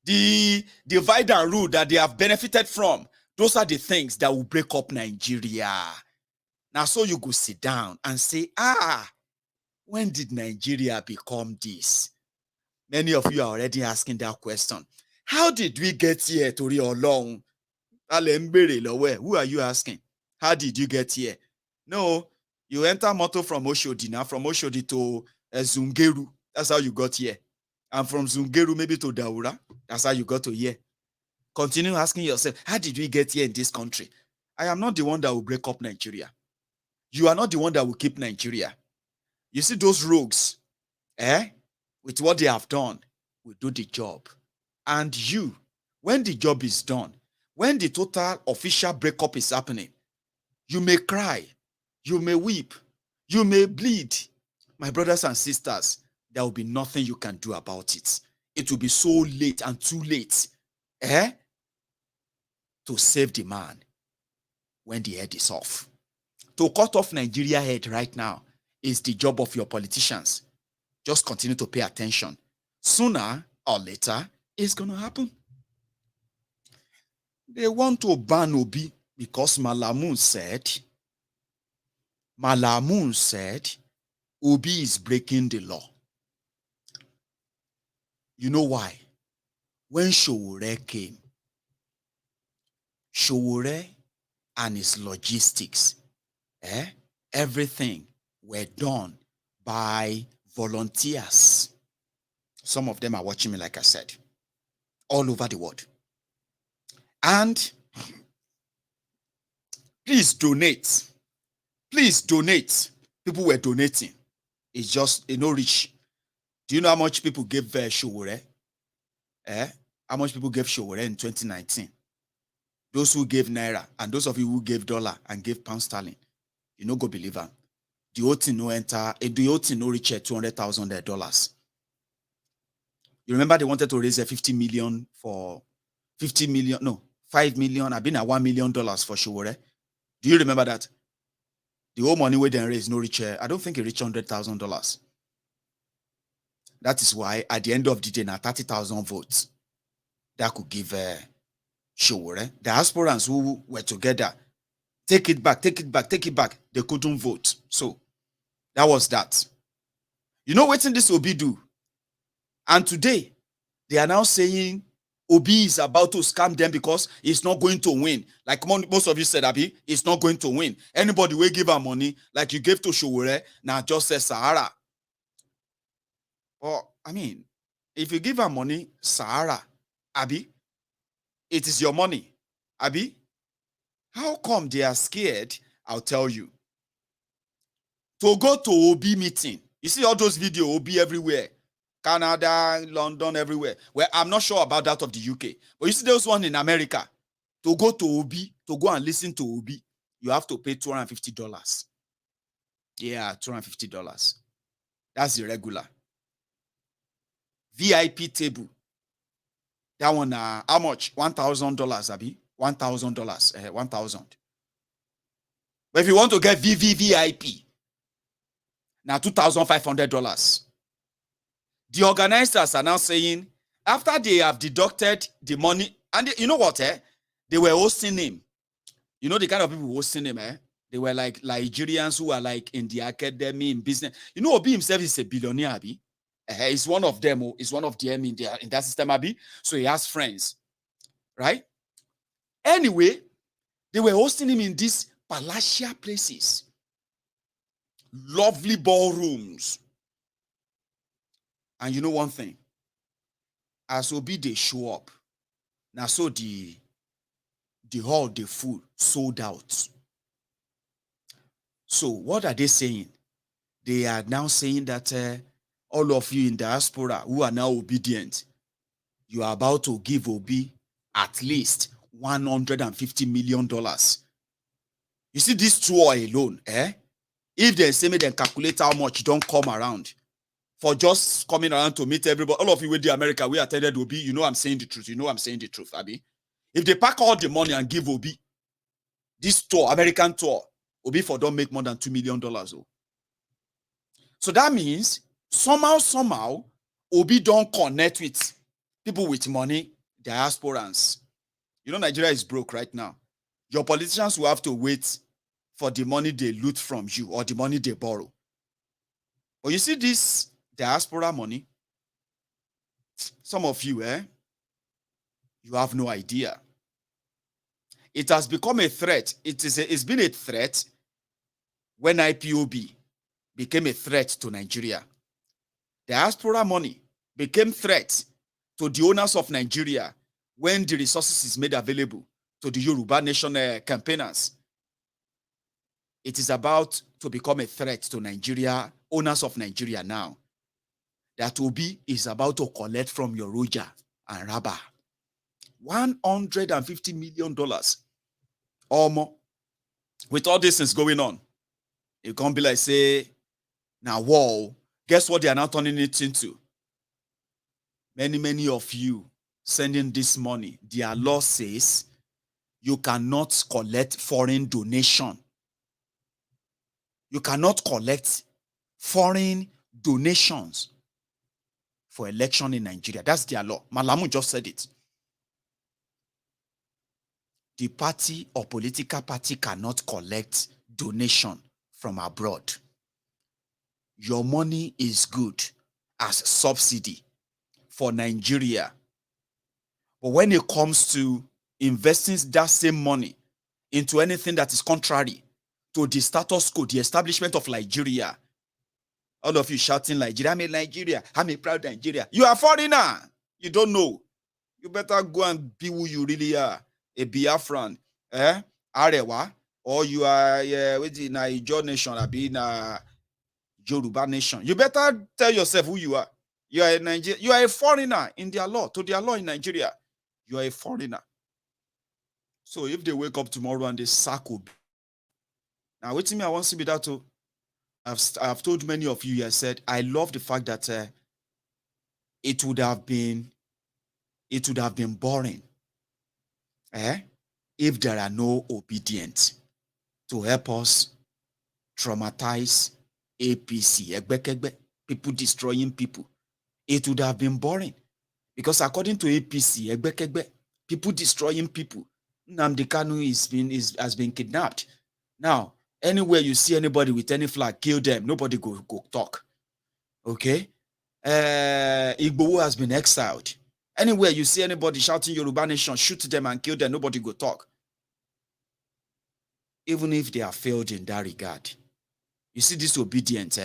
A: the divide and rule that they have benefited from. Those are the things that will break up Nigeria. Now, so you go sit down and say, when did Nigeria become this? Many of you are already asking that question. How did we get here, Tori Olong? Who are you asking? How did you get here? No, you enter motor from Oshodi now, from Oshodi to Zungeru. That's how you got here. And from Zungeru maybe to Daura. That's how you got to here. Continue asking yourself, how did we get here in this country? I am not the one that will break up Nigeria. You are not the one that will keep Nigeria. You see those rogues, with what they have done, will do the job. And you, when the job is done, when the total official breakup is happening, you may cry, you may weep, you may bleed. My brothers and sisters, there will be nothing you can do about it. It will be so late and too late, to save the man when the head is off. To cut off Nigeria head right now is the job of your politicians. Just continue to pay attention. Sooner or later, it's going to happen. They want to ban Obi because Malamun said Obi is breaking the law. You know why? When Sowore came, Sowore and his logistics, everything were done by volunteers. Some of them are watching me, like I said, all over the world. And please donate. Please donate. People were donating. It's just, rich. Do you know how much people gave Sowore? How much people gave Sowore in 2019? Those who gave Naira and those of you who gave dollar and gave pound sterling, you no go believe them. The whole thing no enter, the whole thing no reach $200,000. You remember they wanted to raise $5 million. I've been at $1 million for Sowore. Do you remember that? The whole money we then raised no reach. I don't think it reached $100,000. That is why at the end of the day, now 30,000 votes. that could give Sowore. Diasporans who were together, take it back, take it back, take it back. They couldn't vote. So that was that. You know what this Obi do? And today, they are now saying Obi is about to scam them because he's not going to win. Like most of you said, Abi, he's not going to win. Anybody will give her money, like you gave to Sowore, now just say Sahara. Or, I mean, if you give her money, Sahara, Abi, it is your money. Abi, how come they are scared? I'll tell you. To go to Obi meeting, you see all those videos, Obi everywhere. Canada, London, everywhere. Well, I'm not sure about that of the UK. But you see those one in America. To go to Obi, to go and listen to Obi, you have to pay $250. Yeah, $250. That's the regular. VIP table. That one, how much? $1,000, Abi? $1,000. 1,000. But if you want to get VVVIP, now $2,500. The organizers are now saying, after they have deducted the money, and you know what, they were hosting him. You know the kind of people hosting him, They were like Nigerians who are like in the academy, in business. You know, Obi himself is a billionaire, Abi. He's one of them, he's one of them in that system, Abi. So he has friends, right? Anyway, they were hosting him in these palatial places, lovely ballrooms. And you know one thing, as Obi they show up, now so the hall, the full, sold out. So what are they saying? They are now saying that all of you in diaspora who are now obedient, you are about to give Obi at least $150 million. You see this tour alone, if they say me, then calculate how much don't come around for just coming around to meet everybody. All of you with the America, we attended Obi. You know I'm saying the truth. You know I'm saying the truth, Abi. If they pack all the money and give Obi this tour, American tour, Obi for don't make more than $2 million. So that means somehow, Obi don't connect with people with money, diasporans. You know, Nigeria is broke right now. Your politicians will have to wait for the money they loot from you or the money they borrow. But you see this diaspora money, some of you, you have no idea. It has become a threat. It's been a threat when IPOB became a threat to Nigeria. Diaspora money became threat to the owners of Nigeria when the resources is made available to the Yoruba Nation campaigners. It is about to become a threat to Nigeria, owners of Nigeria now. That Obi is about to collect from Yoruba and Rabba $150 million or more. With all this things going on, it can't be like, say, now, whoa, guess what they are now turning it into? Many of you sending this money, their law says you cannot collect foreign donation. You cannot collect foreign donations for election in Nigeria. That's their law. Malamu just said it. The party or political party cannot collect donation from abroad. Your money is good as subsidy for Nigeria. But when it comes to investing that same money into anything that is contrary to the status quo, the establishment of Nigeria, all of you shouting Nigeria, I'm a Nigeria, I'm a proud Nigeria. You are a foreigner. You don't know. You better go and be who you really are. A Biafran, Arewa, or you are within a Ijaw nation, or being a Yoruba nation. You better tell yourself who you are. You are a Nigeria. You are a foreigner in their law, to their law in Nigeria. You are a foreigner. So if they wake up tomorrow and they sack Obi, now wait till me, I want to be that too. I've told many of you, I said, I love the fact that it would have been boring if there are no obedient to help us traumatize APC, people destroying people. It would have been boring. Because according to APC, Egbekegbe, people destroying people. Nnamdi Kanu has been kidnapped. Now, anywhere you see anybody with any flag, kill them. Nobody go talk. Okay? Igboho has been exiled. Anywhere you see anybody shouting Yoruba Nation, shoot them and kill them. Nobody go talk. Even if they are failed in that regard. You see this obedience,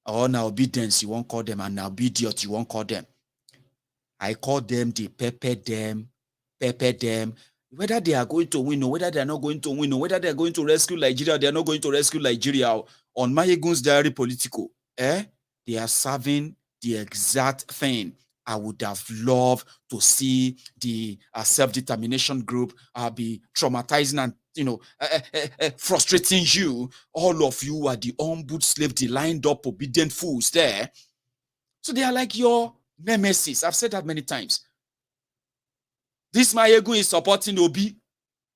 A: or now obedience, you won't call them, and now obedience, you won't call them. I call them the pepper them. Whether they are going to win or whether they are not going to win or whether they are going to rescue Nigeria, they are not going to rescue Nigeria. On Mayegun's diary political, they are serving the exact thing I would have loved to see the self-determination group be traumatizing and frustrating you. All of you are the humbled slave, the lined up obedient fools there. So they are like your nemesis. I've said that many times. This Mayegun is supporting Obi.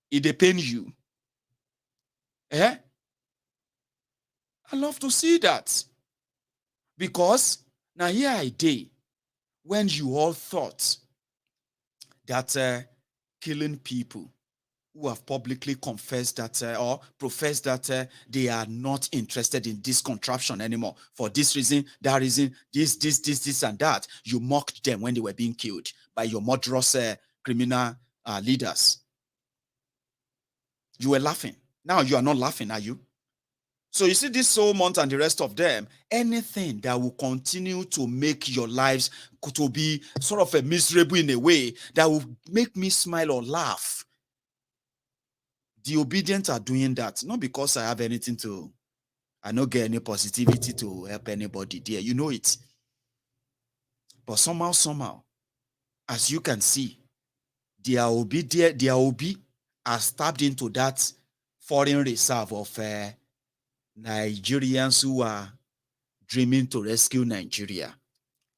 A: It depends you. I love to see that. Because now here I day when you all thought that killing people who have publicly confessed that or professed that they are not interested in this contraption anymore for this reason, that reason, this, and that. You mocked them when they were being killed by your murderous criminal leaders. You were laughing. Now you are not laughing, are you? So you see this Soul Month and the rest of them, anything that will continue to make your lives to be sort of a miserable in a way that will make me smile or laugh. The obedient are doing that, not because I have anything to, I don't get any positivity to help anybody there. You know it. But somehow, as you can see, their Obi has tapped into that foreign reserve of Nigerians who are dreaming to rescue Nigeria.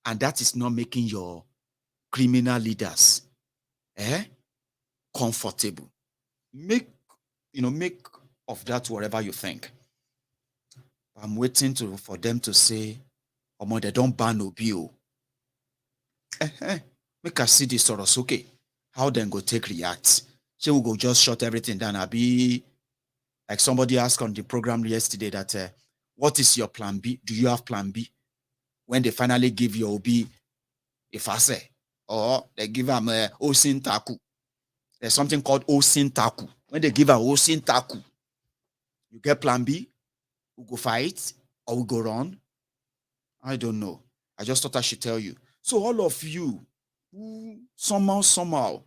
A: And that is not making your criminal leaders comfortable. Make of that whatever you think. I'm waiting for them to say, they don't ban Obi. Make us see this Soros, okay? How then go take react? She will go just shut everything down. I'll be like somebody asked on the program yesterday that what is your plan B? Do you have plan B? When they finally give you Obi, if I say, or they give them Osin Taku. There's something called Osin Taku. When they give a Osin Taku, you get plan B, we go fight, or we go run. I don't know. I just thought I should tell you. So all of you, who somehow,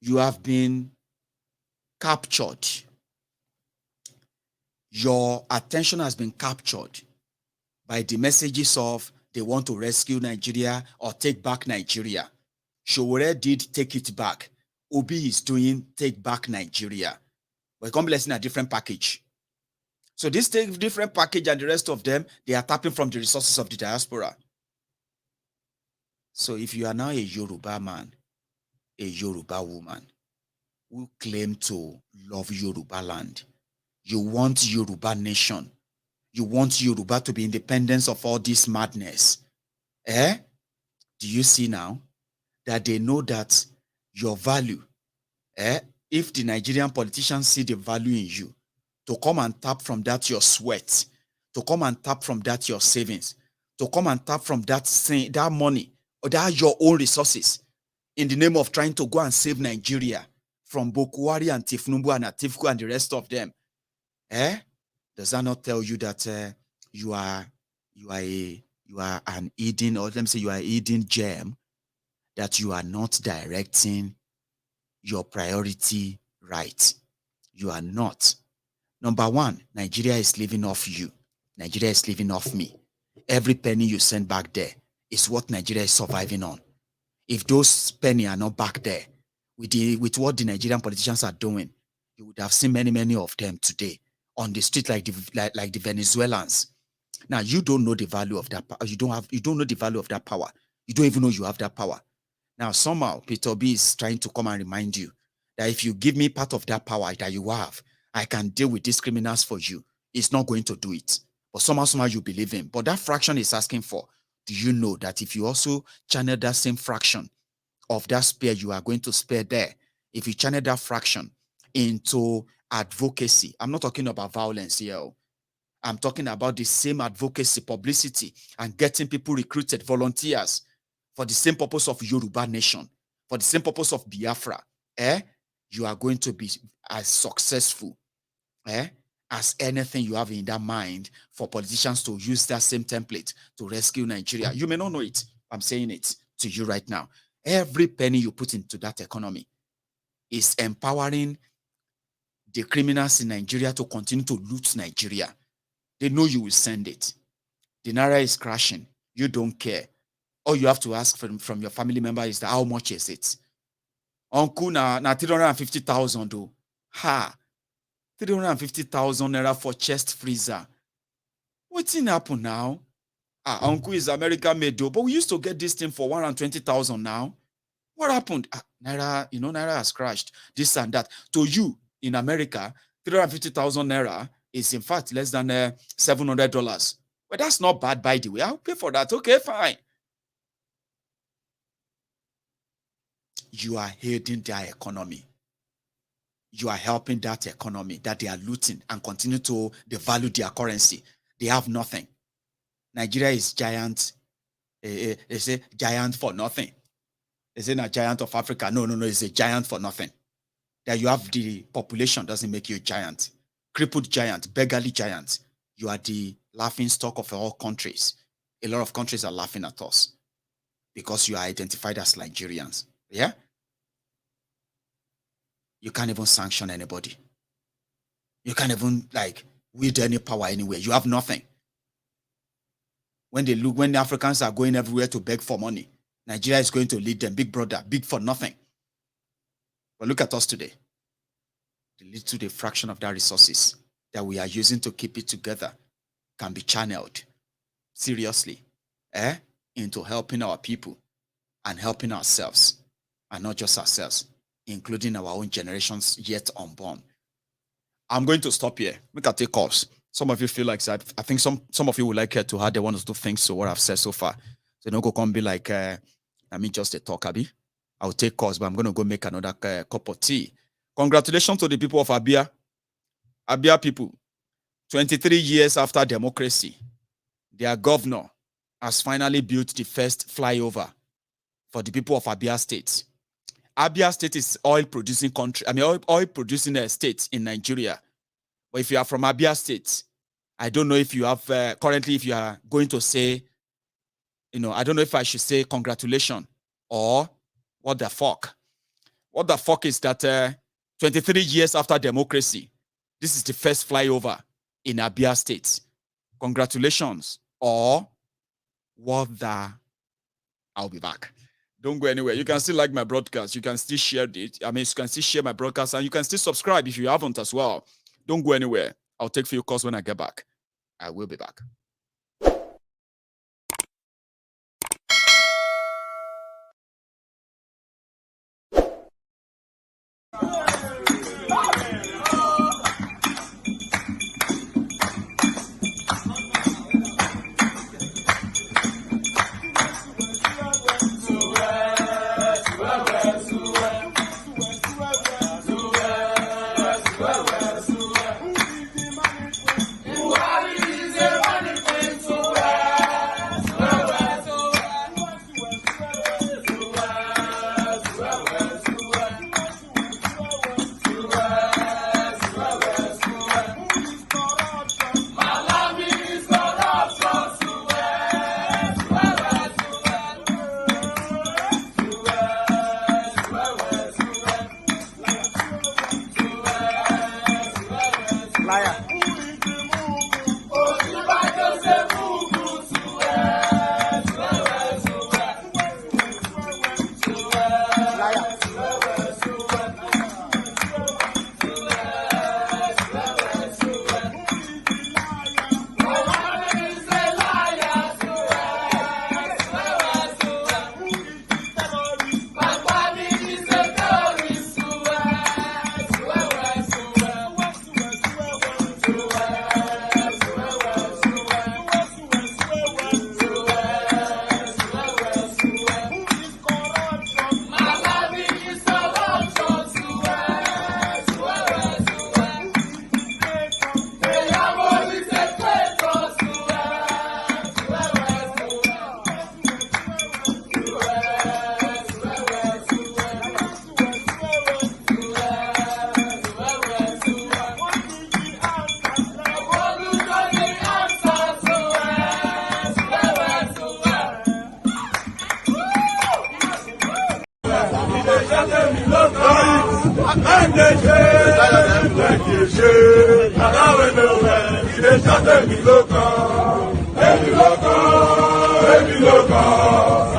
A: you have been captured. Your attention has been captured by the messages of they want to rescue Nigeria or take back Nigeria. Showore did take it back. Obi is doing take back Nigeria. We're completely in a different package. So this different package and the rest of them, they are tapping from the resources of the diaspora. So if you are now a Yoruba man, a Yoruba woman who claim to love Yoruba land, you want Yoruba nation, you want Yoruba to be independent of all this madness, do you see now that they know that your value, if the Nigerian politicians see the value in you, to come and tap from that your sweat, to come and tap from that your savings, to come and tap from that money, or that your own resources, in the name of trying to go and save Nigeria from Bokuwari and Tifnumbu and Atifku and the rest of them, does that not tell you that you are an Eden, or let me say you are Eden gem, that you are not directing your priority right? You are not. Number one, Nigeria is living off you. Nigeria is living off me. Every penny you send back there is what Nigeria is surviving on. If those penny are not back there, with what the Nigerian politicians are doing, you would have seen many of them today on the street like the Venezuelans. Now you don't know the value of that. You don't know the value of that power. You don't even know you have that power. Now somehow Peter B is trying to come and remind you that if you give me part of that power that you have, I can deal with these criminals for you. It's not going to do it. But somehow you believe him. But that fraction is asking for Do you know that if you also channel that same fraction of that spare you are going to spare there, if you channel that fraction into advocacy, I'm not talking about violence here. I'm talking about the same advocacy, publicity, and getting people recruited, volunteers, for the same purpose of Yoruba nation, for the same purpose of Biafra, you are going to be as successful as anything you have in that mind for politicians to use that same template to rescue Nigeria. You may not know it. I'm saying it to you right now. Every penny you put into that economy is empowering the criminals in Nigeria to continue to loot Nigeria. They know you will send it. The Naira is crashing. You don't care. All you have to ask from your family member is that how much is it? Uncle, na 350,000 though. Ha! 350,000 naira for chest freezer. What's in happen now? Uncle is American made though, but we used to get this thing for 120,000 now. What happened? Naira, Naira has crashed. This and that. To you in America, 350,000 naira is in fact less than $700. Well, that's not bad, by the way. I'll pay for that. Okay, fine. You are aiding their economy. You are helping that economy that they are looting and continue to devalue their currency. They have nothing. Nigeria is giant. They say giant for nothing. They say not giant of Africa. No. It's a giant for nothing. That you have the population doesn't make you a giant. Crippled giant, beggarly giant. You are the laughing stock of all countries. A lot of countries are laughing at us because you are identified as Nigerians. Yeah? You can't even sanction anybody. You can't even wield any power anywhere. You have nothing. When the Africans are going everywhere to beg for money, Nigeria is going to lead them. Big brother, big for nothing. But look at us today. The fraction of that resources that we are using to keep it together can be channeled seriously into helping our people and helping ourselves, and not just ourselves, including our own generations yet unborn. I'm going to stop here. We can take calls. Some of you feel like that. I think some of you would like to add one or two things to what I've said so far. So don't go come be like, just a talk, Abi. I'll take calls, but I'm going to go make another cup of tea. Congratulations to the people of Abia. Abia people, 23 years after democracy, their governor has finally built the first flyover for the people of Abia State. Abia State is oil-producing country. Oil-producing state in Nigeria. But if you are from Abia State, I don't know if you have currently. If you are going to say, I don't know if I should say congratulations or what the fuck. What the fuck is that? 23 years after democracy, this is the first flyover in Abia State. Congratulations or what the? I'll be back. Don't go anywhere. You can still like my broadcast. You can still share it. You can still share my broadcast, and you can still subscribe if you haven't as well. Don't go anywhere. I'll take few calls when I get back. I will be back.
D: èmi ló kàn, èmi ló kàn, èmi ló kàn.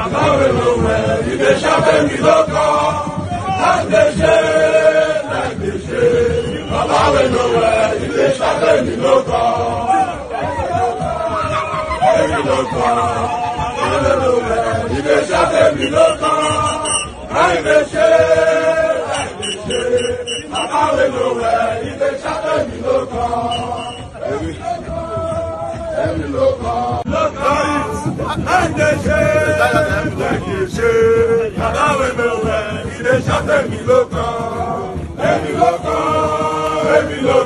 D: Àbáwé ló wẹ̀, ìdè sábẹ́ mi ló kàn. Láìdè ṣe, láìdè ṣe. Àbáwé ló wẹ̀, ìdè sábẹ́ mi ló kàn. Èmi ló kàn, àbáwé ló wẹ̀, ìdè sábẹ́ mi ló kàn. Láìdè ṣe, láìdè ṣe. Àbáwé ló wẹ̀, ìdè sábẹ́ mi ló kàn. Èmi ló kàn. Láìdè ṣe, láìdè ṣe. Àbáwé ló wẹ̀, ìdè sábẹ́ mi ló kàn. Èmi ló kàn, èmi ló